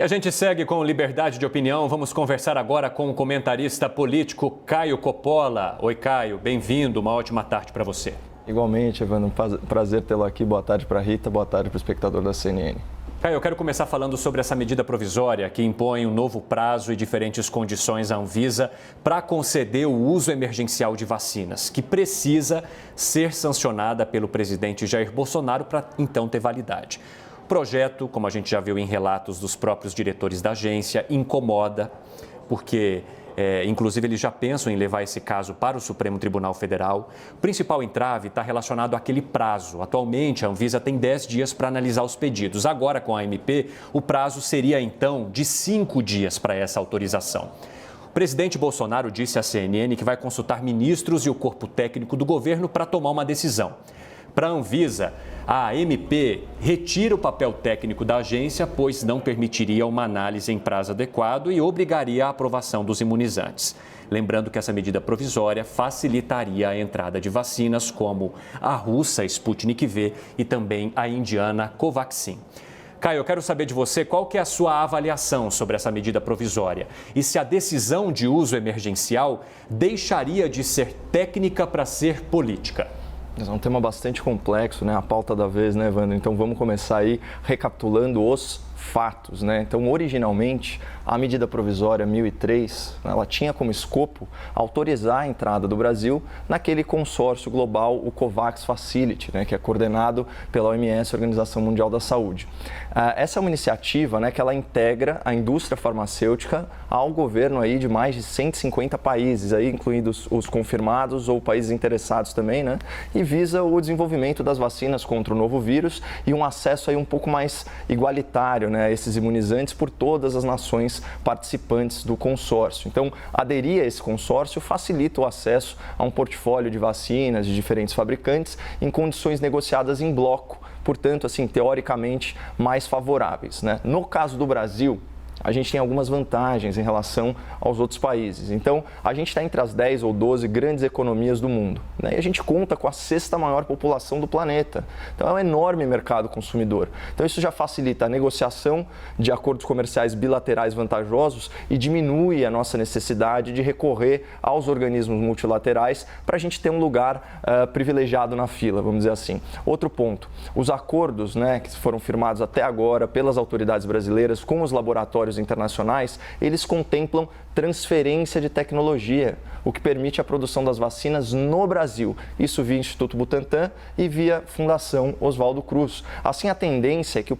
E a gente segue com liberdade de opinião. Vamos conversar agora com o comentarista político Caio Coppola. Oi, Caio, bem-vindo. Uma ótima tarde para você. Igualmente, Evandro. Prazer tê-lo aqui. Boa tarde para a Rita, boa tarde para o espectador da CNN. Caio, eu quero começar falando sobre essa medida provisória que impõe um novo prazo e diferentes condições à Anvisa para conceder o uso emergencial de vacinas, que precisa ser sancionada pelo presidente Jair Bolsonaro para então ter validade. O projeto, como a gente já viu em relatos dos próprios diretores da agência, incomoda, porque, inclusive, eles já pensam em levar esse caso para o Supremo Tribunal Federal. O principal entrave está relacionado àquele prazo. Atualmente, a Anvisa tem 10 dias para analisar os pedidos. Agora, com a MP, o prazo seria, então, de 5 dias para essa autorização. O presidente Bolsonaro disse à CNN que vai consultar ministros e o corpo técnico do governo para tomar uma decisão. Para a Anvisa, a MP retira o papel técnico da agência, pois não permitiria uma análise em prazo adequado e obrigaria a aprovação dos imunizantes. Lembrando que essa medida provisória facilitaria a entrada de vacinas como a russa Sputnik V e também a indiana Covaxin. Caio, eu quero saber de você qual que é a sua avaliação sobre essa medida provisória e se a decisão de uso emergencial deixaria de ser técnica para ser política. É um tema bastante complexo, né? A pauta da vez, né, Evandro? Então vamos começar aí recapitulando os fatos, né? Então, originalmente, a medida provisória 1003, ela tinha como escopo autorizar a entrada do Brasil naquele consórcio global, o COVAX Facility, né, que é coordenado pela OMS, Organização Mundial da Saúde. Essa é uma iniciativa, né, que ela integra a indústria farmacêutica ao governo aí de mais de 150 países, aí, incluindo os confirmados ou países interessados também, né, e visa o desenvolvimento das vacinas contra o novo vírus e um acesso aí um pouco mais igualitário, né, a esses imunizantes por todas as nações participantes do consórcio. Então, aderir a esse consórcio facilita o acesso a um portfólio de vacinas de diferentes fabricantes em condições negociadas em bloco, portanto, assim, teoricamente mais favoráveis, né? No caso do Brasil, a gente tem algumas vantagens em relação aos outros países. Então, a gente está entre as 10 ou 12 grandes economias do mundo, né? E a gente conta com a 6ª maior população do planeta. Então, é um enorme mercado consumidor. Então, isso já facilita a negociação de acordos comerciais bilaterais vantajosos e diminui a nossa necessidade de recorrer aos organismos multilaterais para a gente ter um lugar privilegiado na fila, vamos dizer assim. Outro ponto, os acordos, né, que foram firmados até agora pelas autoridades brasileiras com os laboratórios internacionais, eles contemplam transferência de tecnologia, o que permite a produção das vacinas no Brasil. Isso via Instituto Butantan e via Fundação Oswaldo Cruz. Assim, a tendência é que o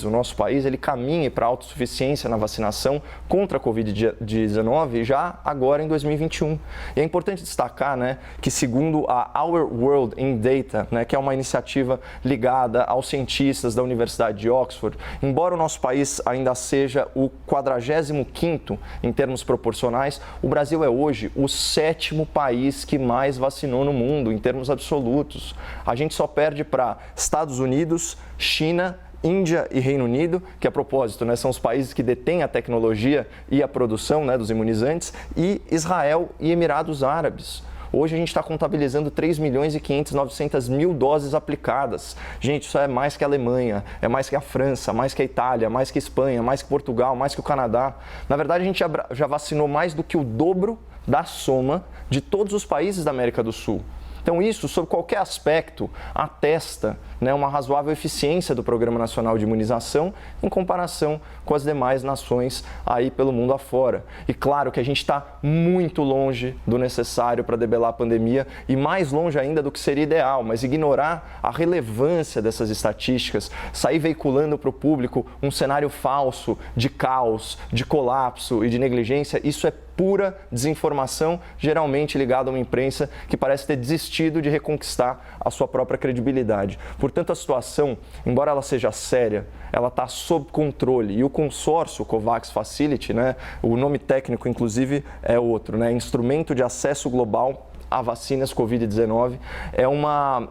nosso país, ele caminhe para a autossuficiência na vacinação contra a Covid-19 já agora em 2021. E é importante destacar, né, que segundo a Our World in Data, né, que é uma iniciativa ligada aos cientistas da Universidade de Oxford, embora o nosso país ainda seja o 45º em termos proporcionais, o Brasil é hoje o 7º país que mais vacinou no mundo, em termos absolutos. A gente só perde para Estados Unidos, China, Índia e Reino Unido, que a propósito, né, são os países que detêm a tecnologia e a produção, né, dos imunizantes, e Israel e Emirados Árabes. Hoje a gente está contabilizando 3.500.900.000 doses aplicadas. Gente, isso é mais que a Alemanha, é mais que a França, mais que a Itália, mais que a Espanha, mais que Portugal, mais que o Canadá. Na verdade, a gente já vacinou mais do que o dobro da soma de todos os países da América do Sul. Então, isso, sob qualquer aspecto, atesta, né, uma razoável eficiência do Programa Nacional de Imunização em comparação com as demais nações aí pelo mundo afora. E claro que a gente está muito longe do necessário para debelar a pandemia e mais longe ainda do que seria ideal, mas ignorar a relevância dessas estatísticas, sair veiculando para o público um cenário falso de caos, de colapso e de negligência, isso é pura desinformação, geralmente ligada a uma imprensa que parece ter desistido de reconquistar a sua própria credibilidade. Portanto, a situação, embora ela seja séria, ela está sob controle. E o consórcio COVAX Facility, né, o nome técnico, inclusive, é outro, né, Instrumento de Acesso Global a Vacinas Covid-19,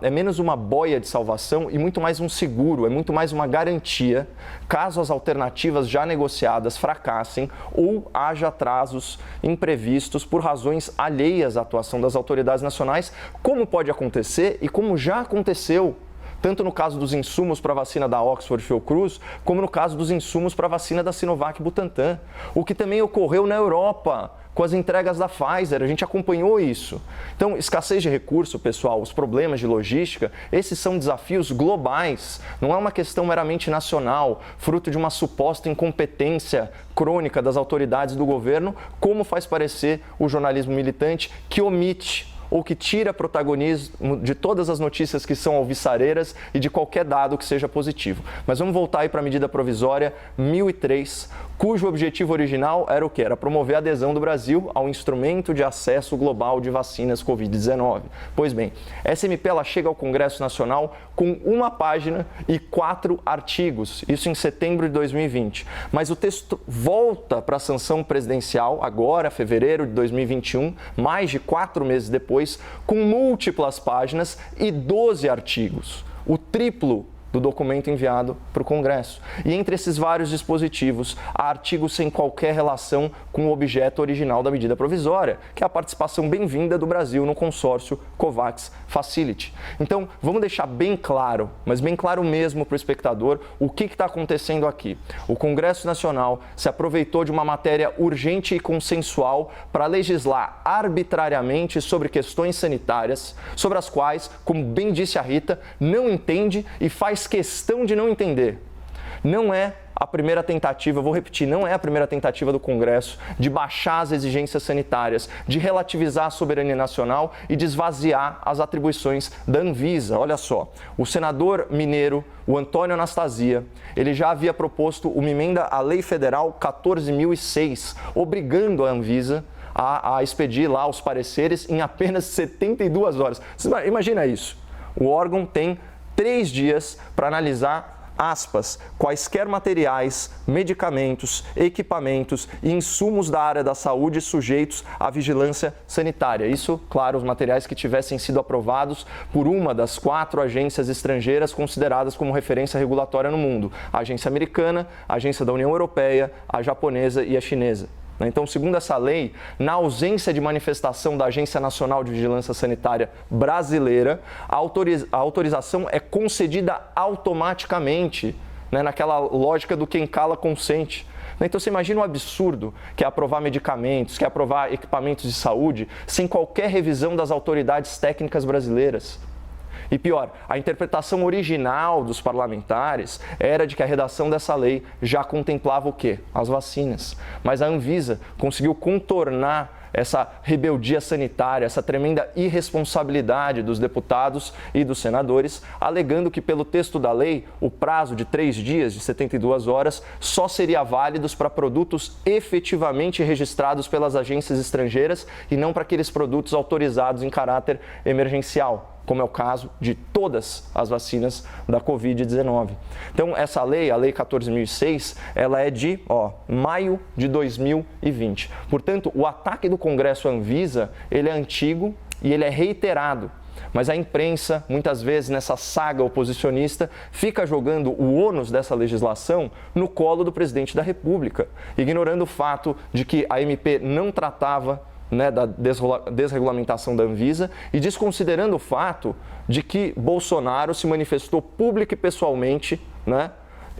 é menos uma boia de salvação e muito mais um seguro, é muito mais uma garantia caso as alternativas já negociadas fracassem ou haja atrasos imprevistos por razões alheias à atuação das autoridades nacionais, como pode acontecer e como já aconteceu tanto no caso dos insumos para a vacina da Oxford Fiocruz, como no caso dos insumos para a vacina da Sinovac Butantan. O que também ocorreu na Europa com as entregas da Pfizer, a gente acompanhou isso. Então, escassez de recurso, pessoal, os problemas de logística, esses são desafios globais, não é uma questão meramente nacional, fruto de uma suposta incompetência crônica das autoridades do governo, como faz parecer o jornalismo militante, que omite ou que tira protagonismo de todas as notícias que são alvissareiras e de qualquer dado que seja positivo. Mas vamos voltar aí para a medida provisória 1003, cujo objetivo original era o quê? Era promover a adesão do Brasil ao instrumento de acesso global de vacinas Covid-19. Pois bem, essa MP ela chega ao Congresso Nacional com 1 página e 4 artigos, isso em setembro de 2020. Mas o texto volta para a sanção presidencial agora, fevereiro de 2021, mais de 4 meses depois, com múltiplas páginas e 12 artigos, o triplo do documento enviado para o Congresso. E entre esses vários dispositivos, há artigos sem qualquer relação com o objeto original da medida provisória, que é a participação bem-vinda do Brasil no consórcio COVAX Facility. Então, vamos deixar bem claro, mas bem claro mesmo para o espectador, o que está acontecendo aqui. O Congresso Nacional se aproveitou de uma matéria urgente e consensual para legislar arbitrariamente sobre questões sanitárias, sobre as quais, como bem disse a Rita, não entende e faz questão de não entender. Não é a primeira tentativa, vou repetir, não é a primeira tentativa do Congresso de baixar as exigências sanitárias, de relativizar a soberania nacional e de esvaziar as atribuições da Anvisa. Olha só, o senador mineiro, o Antônio Anastasia, ele já havia proposto uma emenda à Lei Federal 14.006, obrigando a Anvisa a expedir lá os pareceres em apenas 72 horas. Imagina isso, o órgão tem 3 dias para analisar, aspas, quaisquer materiais, medicamentos, equipamentos e insumos da área da saúde sujeitos à vigilância sanitária. Isso, claro, os materiais que tivessem sido aprovados por uma das 4 agências estrangeiras consideradas como referência regulatória no mundo: a agência americana, a agência da União Europeia, a japonesa e a chinesa. Então, segundo essa lei, na ausência de manifestação da Agência Nacional de Vigilância Sanitária brasileira, a autorização é concedida automaticamente, naquela lógica do quem cala consente. Então, você imagina o absurdo que é aprovar medicamentos, que é aprovar equipamentos de saúde, sem qualquer revisão das autoridades técnicas brasileiras. E pior, a interpretação original dos parlamentares era de que a redação dessa lei já contemplava o quê? As vacinas. Mas a Anvisa conseguiu contornar essa rebeldia sanitária, essa tremenda irresponsabilidade dos deputados e dos senadores, alegando que pelo texto da lei, o prazo de 3 dias, de 72 horas, só seria válido para produtos efetivamente registrados pelas agências estrangeiras e não para aqueles produtos autorizados em caráter emergencial, como é o caso de todas as vacinas da Covid-19. Então, essa lei, a Lei 14.006, ela é de maio de 2020. Portanto, o ataque do Congresso à Anvisa, ele é antigo e ele é reiterado. Mas a imprensa, muitas vezes nessa saga oposicionista, fica jogando o ônus dessa legislação no colo do presidente da República, ignorando o fato de que a MP não tratava da desregulamentação da Anvisa e desconsiderando o fato de que Bolsonaro se manifestou pública e pessoalmente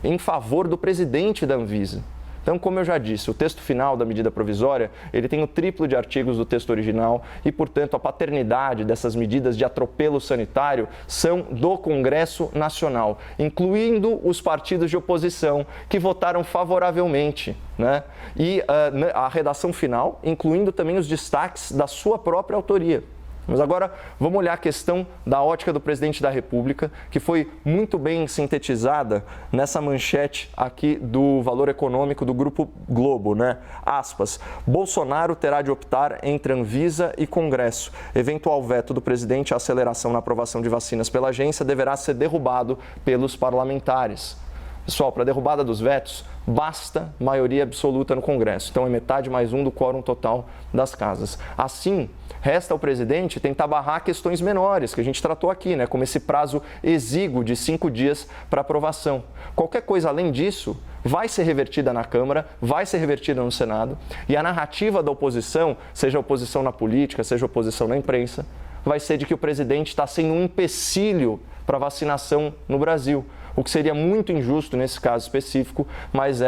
em favor do presidente da Anvisa. Então, como eu já disse, o texto final da medida provisória, ele tem o triplo de artigos do texto original e, portanto, a paternidade dessas medidas de atropelo sanitário são do Congresso Nacional, incluindo os partidos de oposição que votaram favoravelmente, E a redação final, incluindo também os destaques da sua própria autoria. Mas agora vamos olhar a questão da ótica do presidente da República, que foi muito bem sintetizada nessa manchete aqui do Valor Econômico do Grupo Globo, Aspas, Bolsonaro terá de optar entre Anvisa e Congresso. Eventual veto do presidente à aceleração na aprovação de vacinas pela agência deverá ser derrubado pelos parlamentares. Pessoal, para a derrubada dos vetos, basta maioria absoluta no Congresso. Então, é metade mais 1 do quórum total das casas. Assim, resta ao presidente tentar barrar questões menores, que a gente tratou aqui, como esse prazo exíguo de 5 dias para aprovação. Qualquer coisa além disso vai ser revertida na Câmara, vai ser revertida no Senado, e a narrativa da oposição, seja oposição na política, seja oposição na imprensa, vai ser de que o presidente está sendo um empecilho para a vacinação no Brasil, o que seria muito injusto nesse caso específico, mas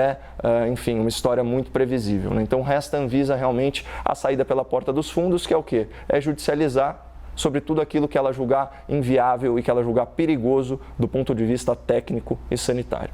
enfim, uma história muito previsível, né? Então, resta a Anvisa realmente a saída pela porta dos fundos, que é o quê? É judicializar sobre tudo aquilo que ela julgar inviável e que ela julgar perigoso do ponto de vista técnico e sanitário.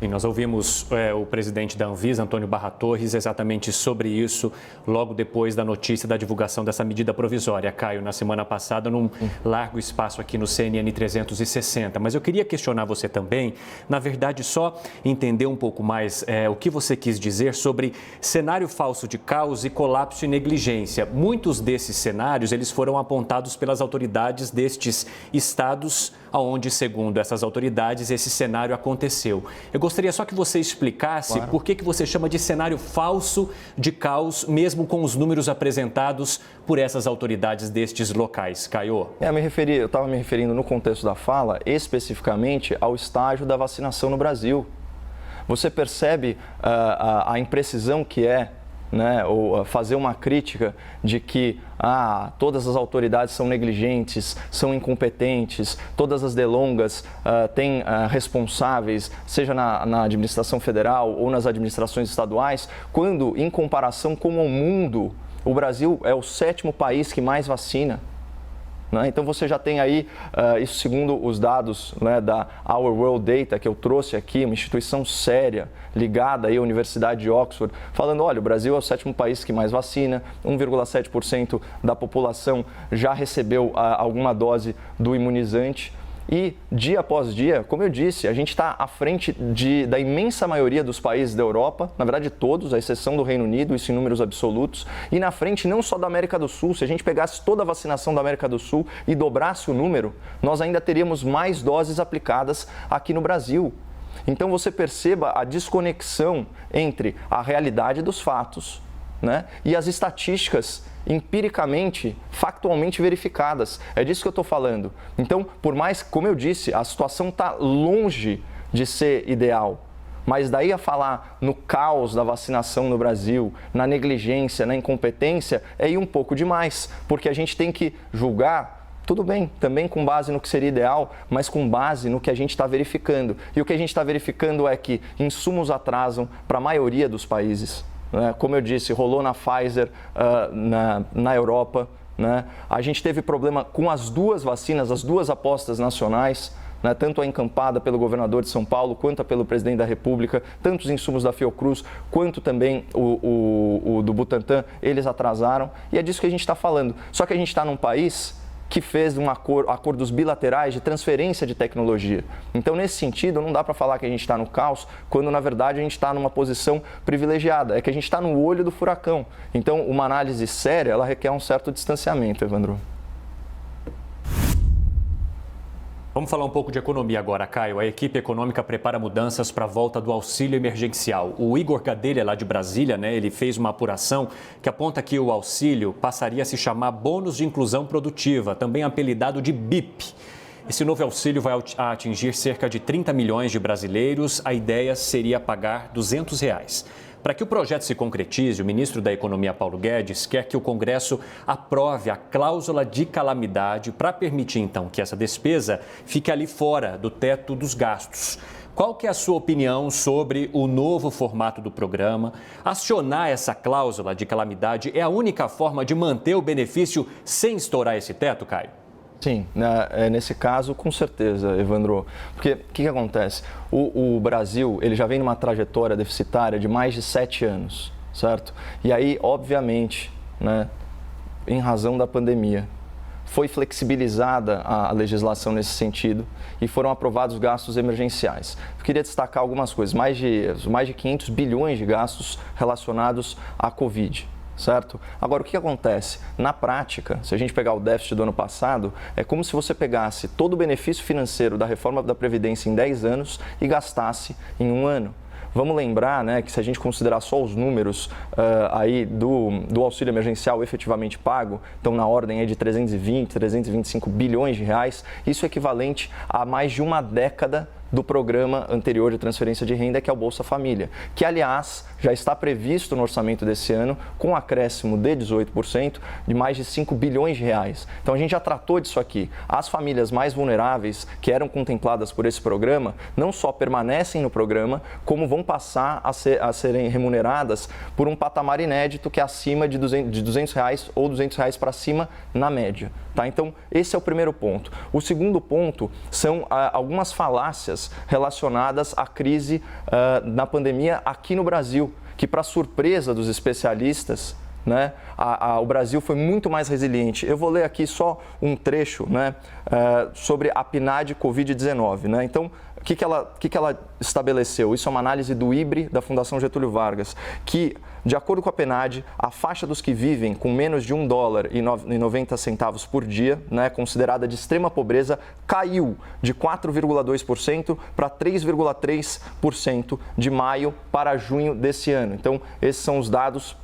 E nós ouvimos o presidente da Anvisa, Antônio Barra Torres, exatamente sobre isso, logo depois da notícia da divulgação dessa medida provisória, Caio, na semana passada, num largo espaço aqui no CNN 360. Mas eu queria questionar você também, na verdade, só entender um pouco mais o que você quis dizer sobre cenário falso de caos e colapso e negligência. Muitos desses cenários, eles foram apontados pelas autoridades destes estados, onde, segundo essas autoridades, esse cenário aconteceu. Eu gostaria só que você explicasse por que você chama de cenário falso de caos, mesmo com os números apresentados por essas autoridades destes locais. Caio? Eu estava me referindo no contexto da fala, especificamente ao estágio da vacinação no Brasil. Você percebe a imprecisão que é, né, ou fazer uma crítica de que todas as autoridades são negligentes, são incompetentes, todas as delongas têm responsáveis, seja na administração federal ou nas administrações estaduais, quando, em comparação com o mundo, o Brasil é o 7º país que mais vacina. Então, você já tem aí, isso segundo os dados, né, da Our World Data, que eu trouxe aqui, uma instituição séria, ligada aí à Universidade de Oxford, falando, olha, o Brasil é o 7º país que mais vacina, 1,7% da população já recebeu alguma dose do imunizante. E, dia após dia, como eu disse, a gente está à frente da imensa maioria dos países da Europa, na verdade todos, à exceção do Reino Unido, isso em números absolutos, e na frente não só da América do Sul. Se a gente pegasse toda a vacinação da América do Sul e dobrasse o número, nós ainda teríamos mais doses aplicadas aqui no Brasil. Então, você perceba a desconexão entre a realidade dos fatos, né, e as estatísticas empiricamente, factualmente verificadas. É disso que eu estou falando. Então, por mais, como eu disse, a situação está longe de ser ideal. Mas daí a falar no caos da vacinação no Brasil, na negligência, na incompetência, é ir um pouco demais. Porque a gente tem que julgar, tudo bem, também com base no que seria ideal, mas com base no que a gente está verificando. E o que a gente está verificando é que insumos atrasam para a maioria dos países. Como eu disse, rolou na Pfizer, na Europa, né? A gente teve problema com as duas vacinas, as duas apostas nacionais, né? Tanto a encampada pelo governador de São Paulo, quanto a pelo presidente da República, tanto os insumos da Fiocruz, quanto também o do Butantan, eles atrasaram. E é disso que a gente está falando. Só que a gente está num país que fez acordos bilaterais de transferência de tecnologia. Então, nesse sentido, não dá para falar que a gente está no caos, quando, na verdade, a gente está numa posição privilegiada. É que a gente está no olho do furacão. Então, uma análise séria, ela requer um certo distanciamento, Evandro. Vamos falar um pouco de economia agora, Caio. A equipe econômica prepara mudanças para a volta do auxílio emergencial. O Igor Gadelha, lá de Brasília, ele fez uma apuração que aponta que o auxílio passaria a se chamar Bônus de Inclusão Produtiva, também apelidado de BIP. Esse novo auxílio vai atingir cerca de 30 milhões de brasileiros. A ideia seria pagar R$200. Para que o projeto se concretize, o ministro da Economia, Paulo Guedes, quer que o Congresso aprove a cláusula de calamidade para permitir, então, que essa despesa fique ali fora do teto dos gastos. Qual que é a sua opinião sobre o novo formato do programa? Acionar essa cláusula de calamidade é a única forma de manter o benefício sem estourar esse teto, Caio? Sim, nesse caso, com certeza, Evandro. Porque o que acontece? O Brasil, ele já vem numa trajetória deficitária de mais de 7 anos, certo? E aí, obviamente, em razão da pandemia, foi flexibilizada a legislação nesse sentido e foram aprovados gastos emergenciais. Eu queria destacar algumas coisas, mais de 500 bilhões de gastos relacionados à Covid. Certo? Agora, o que acontece? Na prática, se a gente pegar o déficit do ano passado, é como se você pegasse todo o benefício financeiro da reforma da Previdência em 10 anos e gastasse em 1 ano. Vamos lembrar, que se a gente considerar só os números aí do auxílio emergencial efetivamente pago, então na ordem aí de 325 bilhões de reais, isso é equivalente a mais de uma década do programa anterior de transferência de renda, que é o Bolsa Família, que, aliás, já está previsto no orçamento desse ano, com acréscimo de 18%, de mais de 5 bilhões de reais. Então a gente já tratou disso aqui. As famílias mais vulneráveis que eram contempladas por esse programa, não só permanecem no programa, como vão passar a serem remuneradas por um patamar inédito que é acima de R$200 ou R$200 para cima na média. Tá? Então, esse é o primeiro ponto. O segundo ponto são algumas falácias relacionadas à crise na pandemia aqui no Brasil, que, para surpresa dos especialistas, né, o Brasil foi muito mais resiliente. Eu vou ler aqui só um trecho, né, sobre a PNAD Covid-19. Né? Então, o que ela estabeleceu? Isso é uma análise do IBRE, da Fundação Getúlio Vargas, que, de acordo com a PNAD, a faixa dos que vivem com menos de $1,90 por dia, né, considerada de extrema pobreza, caiu de 4,2% para 3,3% de maio para junho desse ano. Então, esses são os dados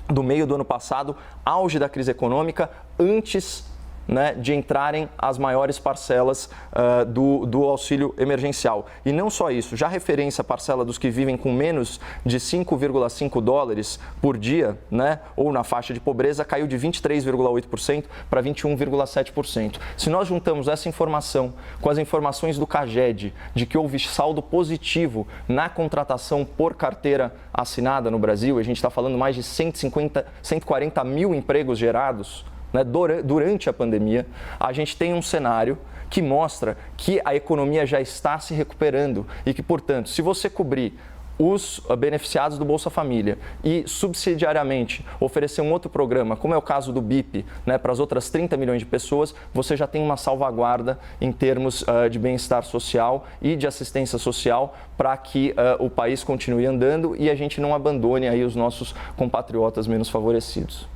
do meio do ano passado, auge da crise econômica, antes, né, de entrarem as maiores parcelas do auxílio emergencial. E não só isso, já referência à parcela dos que vivem com menos de $5,5 por dia, né, ou na faixa de pobreza, caiu de 23,8% para 21,7%. Se nós juntamos essa informação com as informações do CAGED, de que houve saldo positivo na contratação por carteira assinada no Brasil, a gente está falando mais de 140 mil empregos gerados, né, durante a pandemia, a gente tem um cenário que mostra que a economia já está se recuperando e que, portanto, se você cobrir os beneficiados do Bolsa Família e subsidiariamente oferecer um outro programa, como é o caso do BIP, né, para as outras 30 milhões de pessoas, você já tem uma salvaguarda em termos de bem-estar social e de assistência social para que o país continue andando e a gente não abandone aí os nossos compatriotas menos favorecidos.